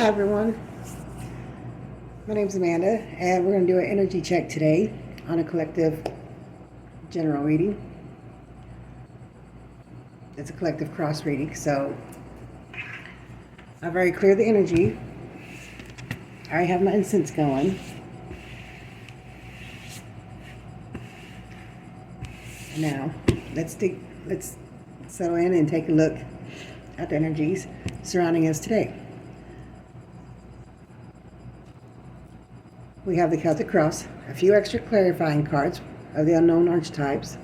Hi everyone, my name is Amanda and we're going to do an energy check today on a collective general reading. It's a collective cross reading, so I've already cleared the energy. I already have my incense going. Now, let's settle in and take a look at the energies surrounding us today. We have the Celtic Cross, a few extra clarifying cards of the unknown archetypes.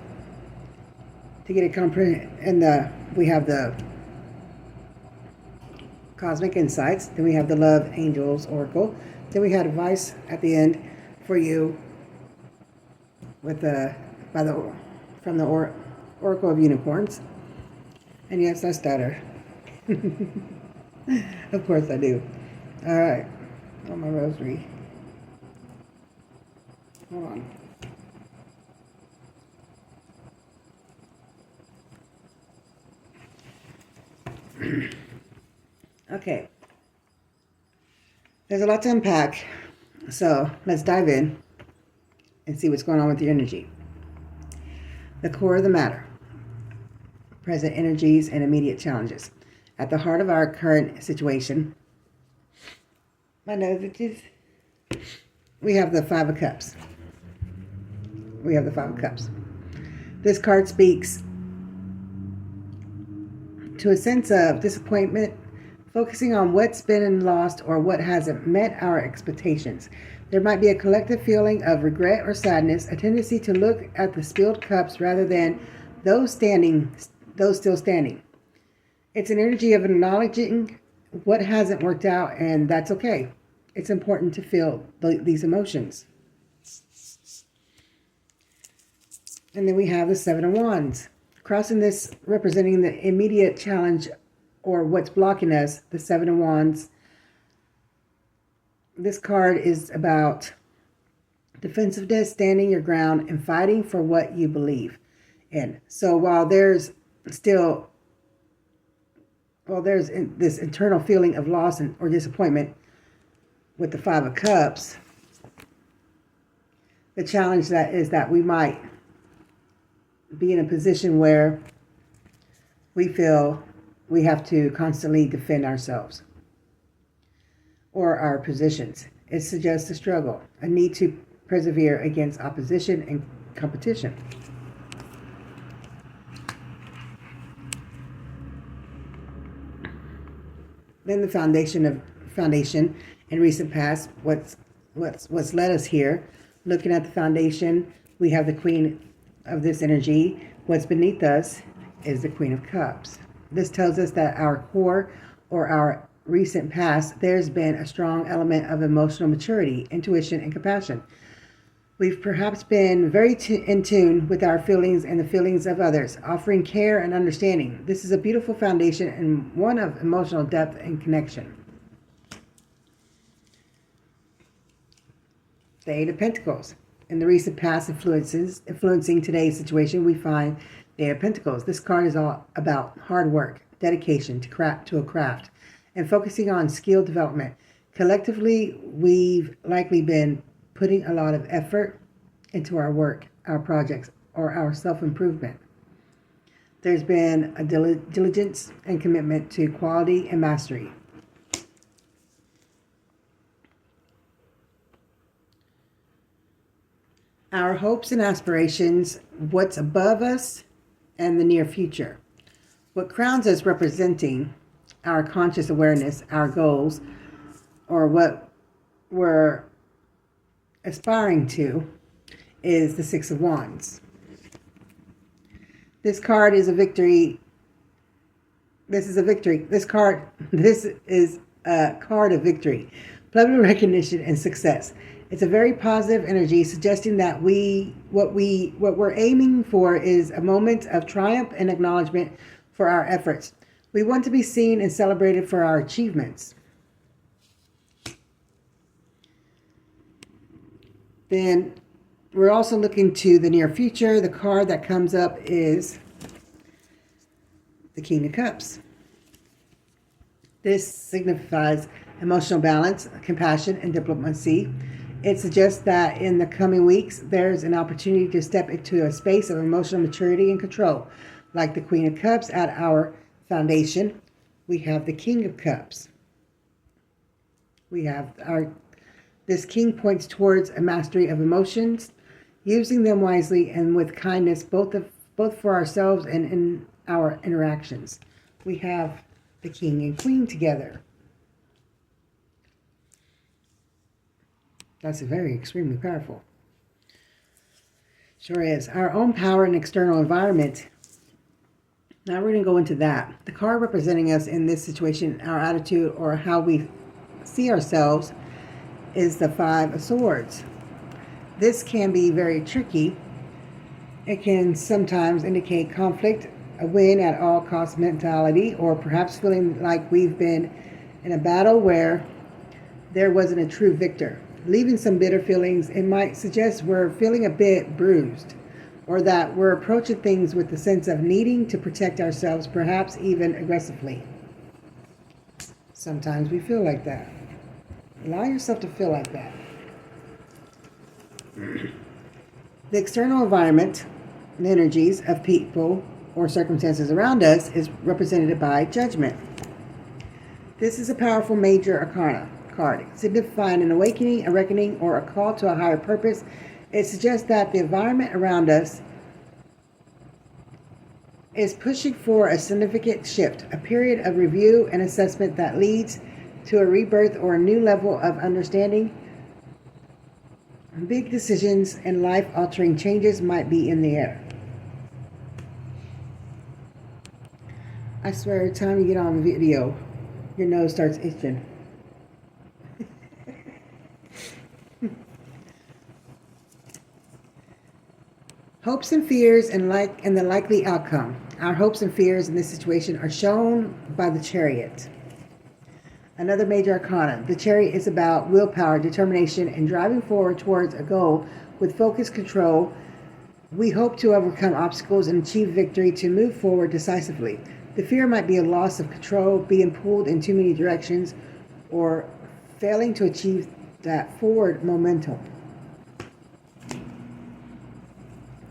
To get a we have the Cosmic Insights, then we have the Love Angels Oracle, then we had advice at the end for you with from the Oracle of Unicorns. And yes, I stutter. Of course I do. All right, on my rosary. Hold on. Okay. There's a lot to unpack, so let's dive in and see what's going on with your energy. The core of the matter. Present energies and immediate challenges. At the heart of our current situation, my nose itches. We have the Five of Cups. This card speaks to a sense of disappointment, focusing on what's been lost or what hasn't met our expectations. There might be a collective feeling of regret or sadness, a tendency to look at the spilled cups rather than those still standing. It's an energy of acknowledging what hasn't worked out, and that's okay. It's important to feel these emotions. And then we have the Seven of Wands. Crossing this, representing the immediate challenge or what's blocking us, the Seven of Wands. This card is about defensiveness, standing your ground, and fighting for what you believe in. So while there's this internal feeling of loss or disappointment with the Five of Cups, the challenge that we might be in a position where we feel we have to constantly defend ourselves or our positions. It suggests a struggle, a need to persevere against opposition and competition. Then the foundation in recent past, what's led us here. Looking at the foundation, we have the Queen of this energy. What's beneath us is the Queen of Cups. This tells us that our core or our recent past, there's been a strong element of emotional maturity, intuition, and compassion. We've perhaps been very in tune with our feelings and the feelings of others, offering care and understanding. This is a beautiful foundation and one of emotional depth and connection. The Eight of Pentacles. In the recent past influencing today's situation, we find the Eight of Pentacles. This card is all about hard work, dedication to a craft, and focusing on skill development. Collectively, we've likely been putting a lot of effort into our work, our projects, or our self-improvement. There's been a diligence and commitment to quality and mastery. Our hopes and aspirations, what's above us, and the near future. What crowns us representing our conscious awareness, our goals, or what we're aspiring to, is the Six of Wands. This card is a victory. This is a card of victory, public recognition, and success. It's a very positive energy, suggesting that what we're aiming for is a moment of triumph and acknowledgement for our efforts. We want to be seen and celebrated for our achievements. Then we're also looking to the near future. The card that comes up is the King of Cups. This signifies emotional balance, compassion, and diplomacy. It suggests that in the coming weeks, there's an opportunity to step into a space of emotional maturity and control. Like the Queen of Cups at our foundation, we have the King of Cups. We have this king points towards a mastery of emotions, using them wisely and with kindness, both for ourselves and in our interactions. We have the king and queen together. That's very extremely powerful. Sure is. Our own power and external environment. Now we're going to go into that. The card representing us in this situation, our attitude or how we see ourselves, is the Five of Swords. This can be very tricky. It can sometimes indicate conflict, a win at all cost mentality, or perhaps feeling like we've been in a battle where there wasn't a true victor. Leaving some bitter feelings, it might suggest we're feeling a bit bruised, or that we're approaching things with the sense of needing to protect ourselves, perhaps even aggressively. Sometimes we feel like that. Allow yourself to feel like that. The external environment, the energies of people or circumstances around us, is represented by Judgment. This is a powerful major arcana card, signifying an awakening, a reckoning, or a call to a higher purpose. It suggests that the environment around us is pushing for a significant shift, a period of review and assessment that leads to a rebirth or a new level of understanding. Big decisions and life-altering changes might be in the air. I swear, every time you get on video, your nose starts itching. Hopes and fears and the likely outcome. Our hopes and fears in this situation are shown by the Chariot. Another major arcana. The Chariot is about willpower, determination, and driving forward towards a goal with focused control. We hope to overcome obstacles and achieve victory to move forward decisively. The fear might be a loss of control, being pulled in too many directions, or failing to achieve that forward momentum.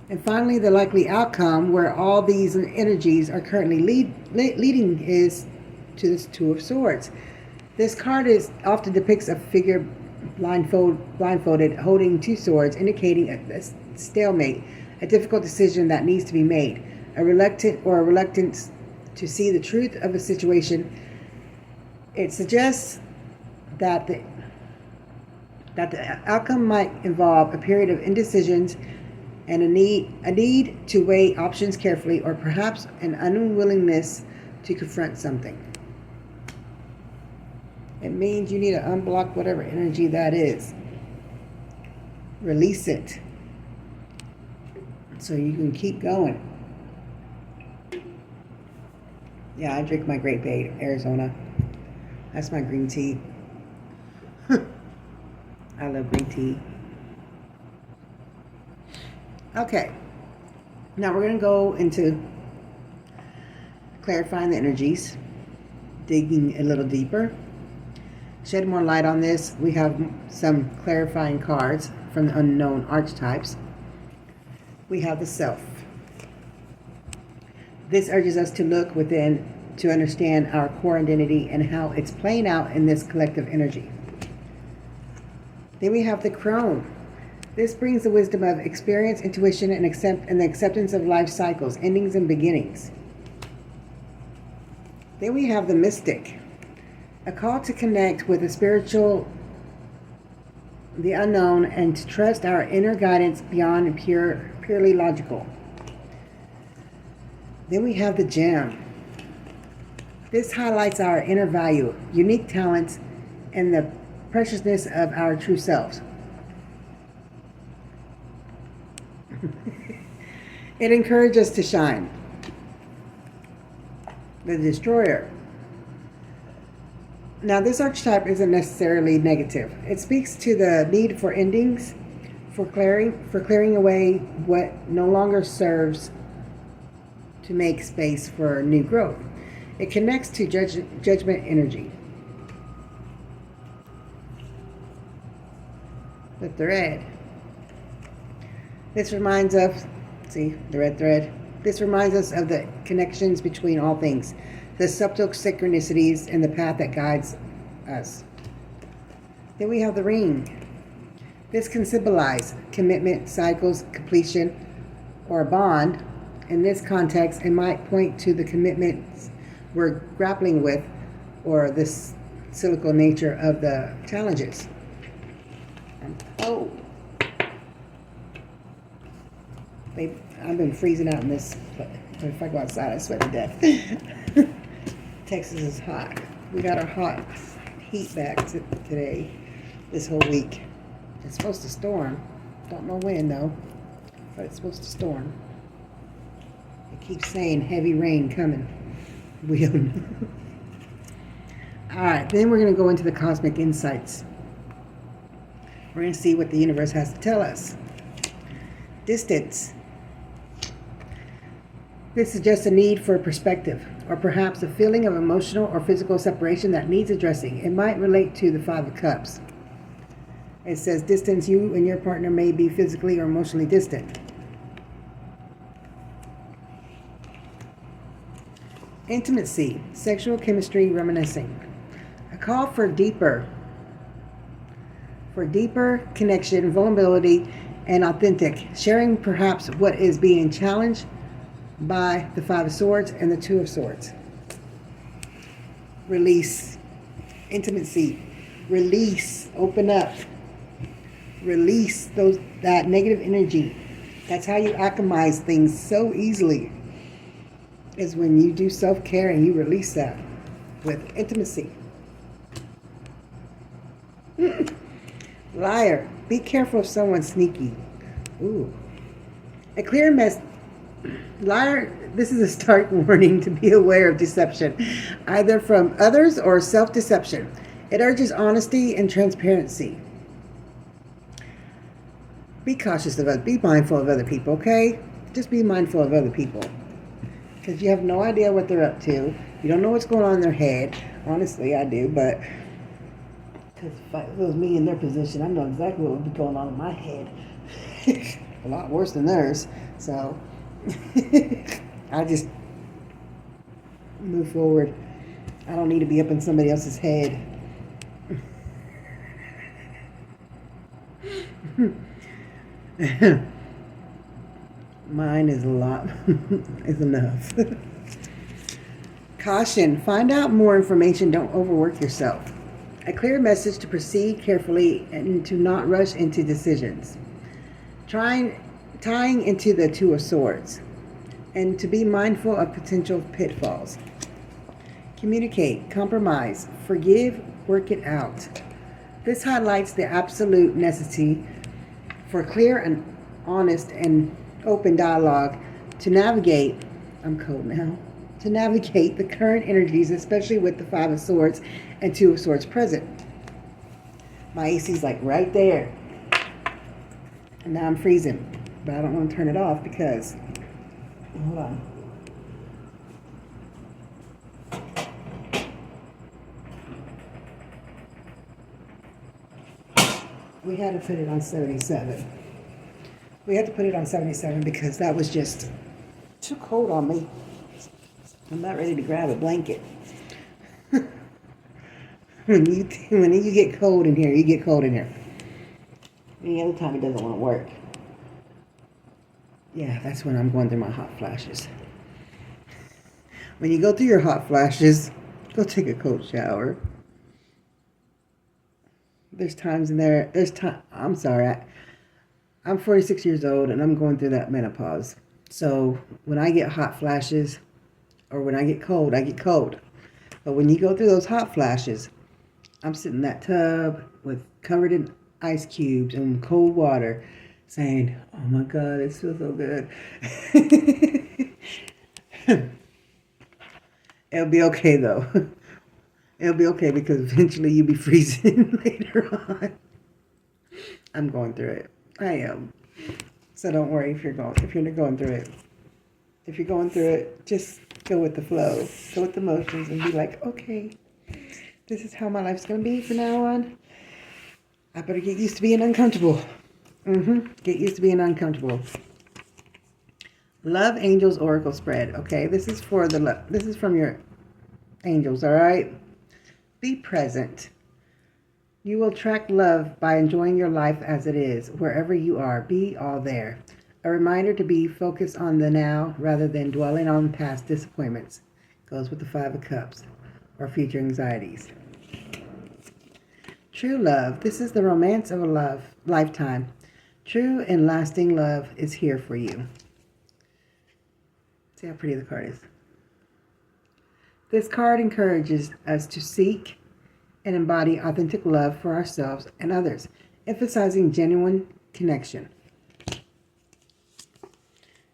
And finally, the likely outcome, where all these energies are currently leading, is to this Two of Swords. This card often depicts a figure blindfolded holding two swords, indicating a stalemate, a difficult decision that needs to be made, a reluctance to see the truth of a situation. It suggests that the outcome might involve a period of indecisions and a need to weigh options carefully, or perhaps an unwillingness to confront something. It means you need to unblock whatever energy that is. Release it so you can keep going. Yeah, I drink my Great Bay, Arizona. That's my green tea. I love green tea. Okay. Now we're going to go into clarifying the energies, digging a little deeper. Shed more light on this. We have some clarifying cards from the unknown archetypes. We have the Self. This urges us to look within to understand our core identity and how it's playing out in this collective energy. Then we have the Crone. This brings the wisdom of experience, intuition, and the acceptance of life cycles, endings and beginnings. Then we have the Mystic. A call to connect with the spiritual, the unknown, and to trust our inner guidance beyond purely logical. Then we have the Gem. This highlights our inner value, unique talents, and the preciousness of our true selves. It encourages us to shine. The Destroyer. Now, this archetype isn't necessarily negative. It speaks to the need for endings, for clearing away what no longer serves to make space for new growth. It connects to judgment energy. the thread. This reminds us, see, the red thread. This reminds us of the connections between all things, the subtle synchronicities, and the path that guides us. Then we have the ring. This can symbolize commitment, cycles, completion, or a bond. In this context, it might point to the commitments we're grappling with or this cyclical nature of the challenges. Oh, babe, I've been freezing out in this. If I go outside, I sweat to death. Texas is hot. We got our hot heat back today, this whole week. It's supposed to storm. Don't know when though, but it's supposed to storm. It keeps saying heavy rain coming. We don't know. All right, then we're going to go into the cosmic insights. We're going to see what the universe has to tell us. Distance. This suggests a need for perspective, or perhaps a feeling of emotional or physical separation that needs addressing. It might relate to the Five of Cups. It says distance. You and your partner may be physically or emotionally distant. Intimacy, sexual chemistry, reminiscing. A call for deeper connection, vulnerability, and authentic, sharing perhaps what is being challenged by the Five of Swords and the Two of Swords. Release, intimacy, release, open up, release that negative energy. That's how you alchemize things so easily, is when you do self-care and you release that with intimacy. Liar. Be careful if someone's sneaky. Ooh. A clear mess. Liar. This is a stark warning to be aware of deception, either from others or self-deception. It urges honesty and transparency. Be cautious of others. Be mindful of other people, okay? Just be mindful of other people. Because you have no idea what they're up to. You don't know what's going on in their head. Honestly, I do, but because if it was me in their position, I know exactly what would be going on in my head. A lot worse than theirs. So I just move forward. I don't need to be up in somebody else's head. Mine is a lot, is enough. Caution, find out more information, don't overwork yourself. A clear message to proceed carefully and to not rush into decisions. Tying into the Two of Swords, and to be mindful of potential pitfalls. Communicate, compromise, forgive, work it out. This highlights the absolute necessity for clear and honest and open dialogue to navigate, I'm cold now, to navigate the current energies, especially with the Five of Swords and Two of Swords present. My AC's like right there. And now I'm freezing, but I don't want to turn it off because, hold on. We had to put it on 77. We had to put it on 77 because that was just too cold on me. I'm not ready to grab a blanket. When you get cold in here, you get cold in here. Any other time it doesn't want to work. Yeah, that's when I'm going through my hot flashes. When you go through your hot flashes, go take a cold shower. There's times in there, I'm sorry, I'm 46 years old and I'm going through that menopause. So when I get hot flashes or when I get cold, I get cold. But when you go through those hot flashes, I'm sitting in that tub covered in ice cubes and cold water saying, oh my God, it feels so good. It'll be okay though. It'll be okay because eventually you'll be freezing later on. I'm going through it. I am. So don't worry if you're not going through it. If you're going through it, just go with the flow. Go with the motions and be like, okay, this is how my life's going to be from now on. I better get used to being uncomfortable. Get used to being uncomfortable. Love Angels Oracle Spread. Okay, this is for the this is from your angels, all right? Be present. You will attract love by enjoying your life as it is. Wherever you are, be all there. A reminder to be focused on the now rather than dwelling on past disappointments. Goes with the Five of Cups or future anxieties. True love. This is the romance of a lifetime. True and lasting love is here for you. See how pretty the card is. This card encourages us to seek and embody authentic love for ourselves and others, emphasizing genuine connection.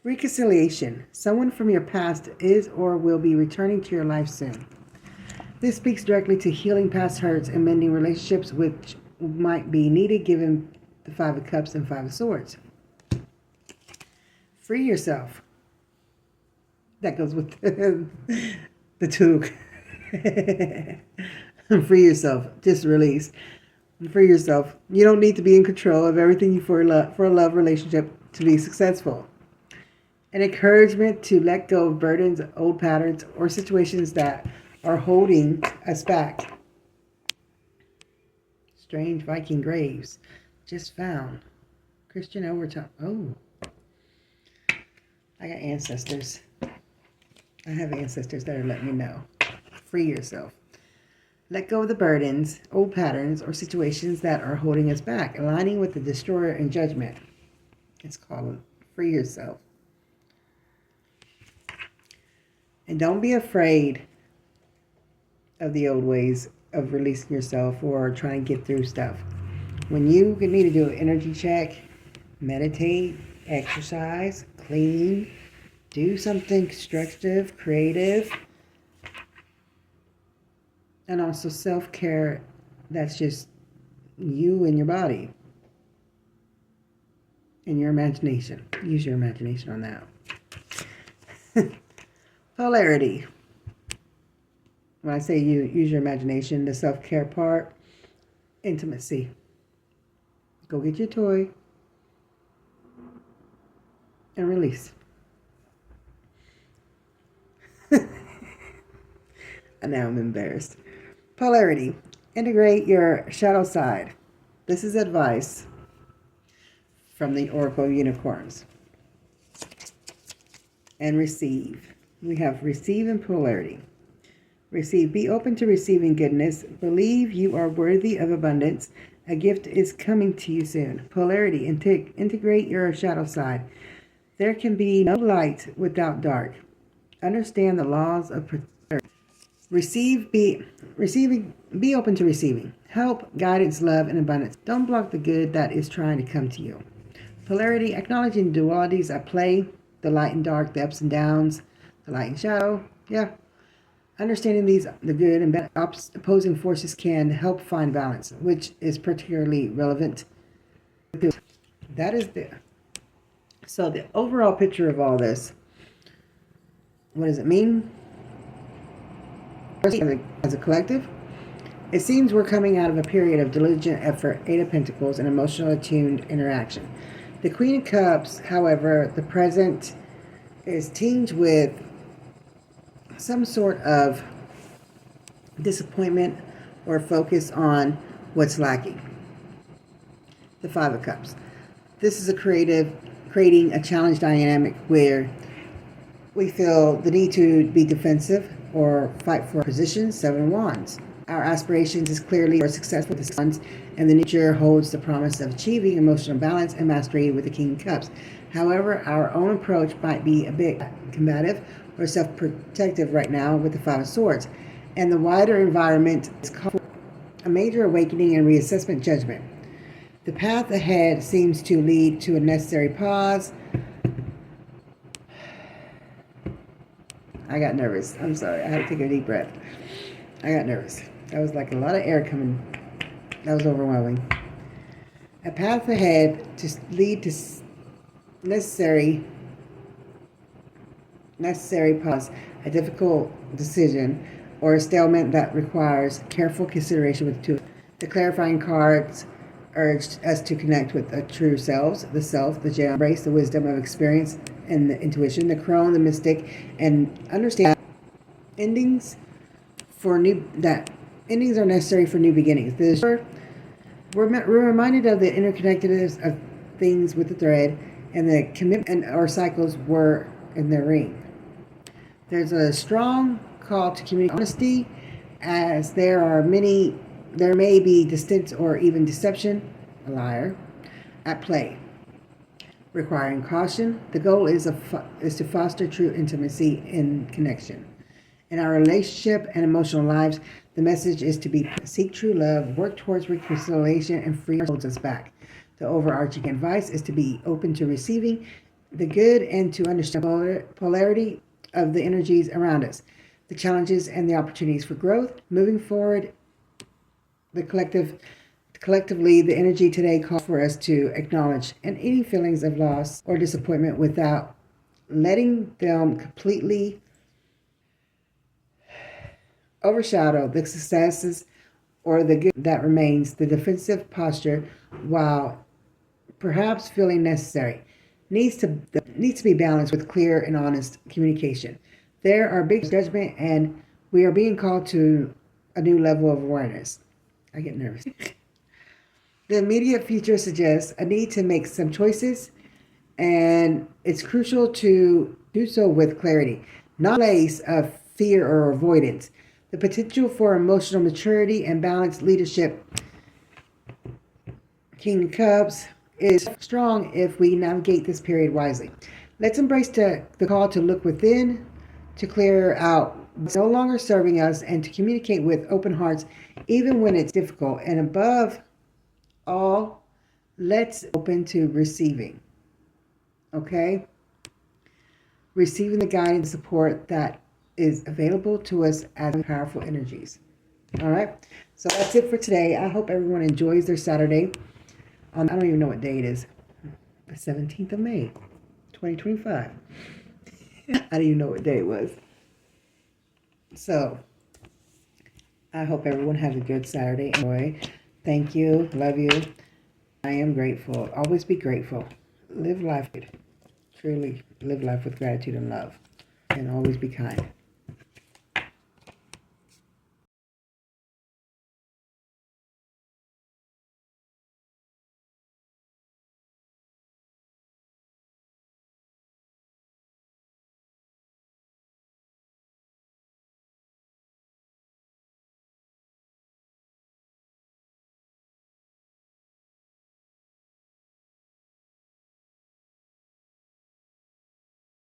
Reconciliation. Someone from your past is or will be returning to your life soon. This speaks directly to healing past hurts and mending relationships which might be needed given the Five of Cups and Five of Swords. Free yourself. That goes with the two. Free yourself. Just release. Free yourself. You don't need to be in control of everything for a love relationship to be successful. An encouragement to let go of burdens, old patterns, or situations that are holding us back. Strange Viking graves. Just found. Christian Overton. Oh. I got ancestors. I have ancestors that are letting me know. Free yourself. Let go of the burdens, old patterns, or situations that are holding us back, aligning with the destroyer and judgment. It's called free yourself. And don't be afraid of the old ways of releasing yourself or trying to get through stuff. When you need to do an energy check, meditate, exercise, clean, do something constructive, creative, and also self-care that's just you and your body and your imagination. Use your imagination on that. Polarity. When I say you use your imagination, the self-care part, intimacy. Go get your toy and release. And now I'm embarrassed. Polarity. Integrate your shadow side. This is advice from the Oracle of Unicorns. And receive. We have receive and polarity. Receive. Be open to receiving goodness. Believe you are worthy of abundance. A gift is coming to you soon. Polarity. Integrate your shadow side. There can be no light without dark. Understand the laws of protection. Receive. Be open to receiving. Help, guidance, love, and abundance. Don't block the good that is trying to come to you. Polarity. Acknowledging dualities at play. The light and dark. The ups and downs. The light and shadow. Yeah. Understanding the good and bad opposing forces can help find balance, which is particularly relevant. That is so the overall picture of all this. What does it mean? As a collective, it seems we're coming out of a period of diligent effort, Eight of Pentacles, and emotionally attuned interaction. The Queen of Cups, however, the present is tinged with some sort of disappointment or focus on what's lacking. The Five of Cups. This is creating a challenge dynamic where we feel the need to be defensive or fight for position. Seven of Wands. Our aspirations is clearly for success with the Wands, and the nature holds the promise of achieving emotional balance and mastery with the King of Cups. However, our own approach might be a bit combative or self-protective right now with the Five of Swords, and the wider environment is called a major awakening and reassessment judgment. The path ahead seems to lead to a necessary pause. I got nervous. I'm sorry. I had to take a deep breath. I got nervous. That was like a lot of air coming. That was overwhelming. A path ahead to lead to necessary pause, a difficult decision, or a stalemate that requires careful consideration with the two. The clarifying cards urged us to connect with the true selves, the self, the Jedi, embrace the wisdom of experience and the intuition, the crone, the mystic, and understand endings that endings are necessary for new beginnings. We're reminded of the interconnectedness of things with the thread, and the commitment and our cycles were in the ring. There's a strong call to communicate honesty, as there may be distance or even deception, a liar, at play, requiring caution. The goal is to foster true intimacy in connection. In our relationship and emotional lives, the message is to seek true love, work towards reconciliation, and free holds us back. The overarching advice is to be open to receiving the good and to understand the polarity of the energies around us, the challenges and the opportunities for growth. Moving forward, collectively, the energy today calls for us to acknowledge any feelings of loss or disappointment without letting them completely overshadow the successes or the good that remains. The defensive posture, while perhaps feeling necessary, needs to be balanced with clear and honest communication. There are big judgment, and we are being called to a new level of awareness. I get nervous. The immediate future suggests a need to make some choices, and it's crucial to do so with clarity, not a place of fear or avoidance. The potential for emotional maturity and balanced leadership, King of Cups, is strong if we navigate this period wisely. Let's embrace the call to look within, to clear out what's no longer serving us, and to communicate with open hearts even when it's difficult. And above all, let's open to receiving. Okay? Receiving the guidance support that is available to us as powerful energies. All right? So that's it for today. I hope everyone enjoys their Saturday. I don't even know what day it is. The 17th of May, 2025. I don't even know what day it was. So, I hope everyone has a good Saturday. Enjoy. Thank you. Love you. I am grateful. Always be grateful. Live life. Truly live life with gratitude and love. And always be kind.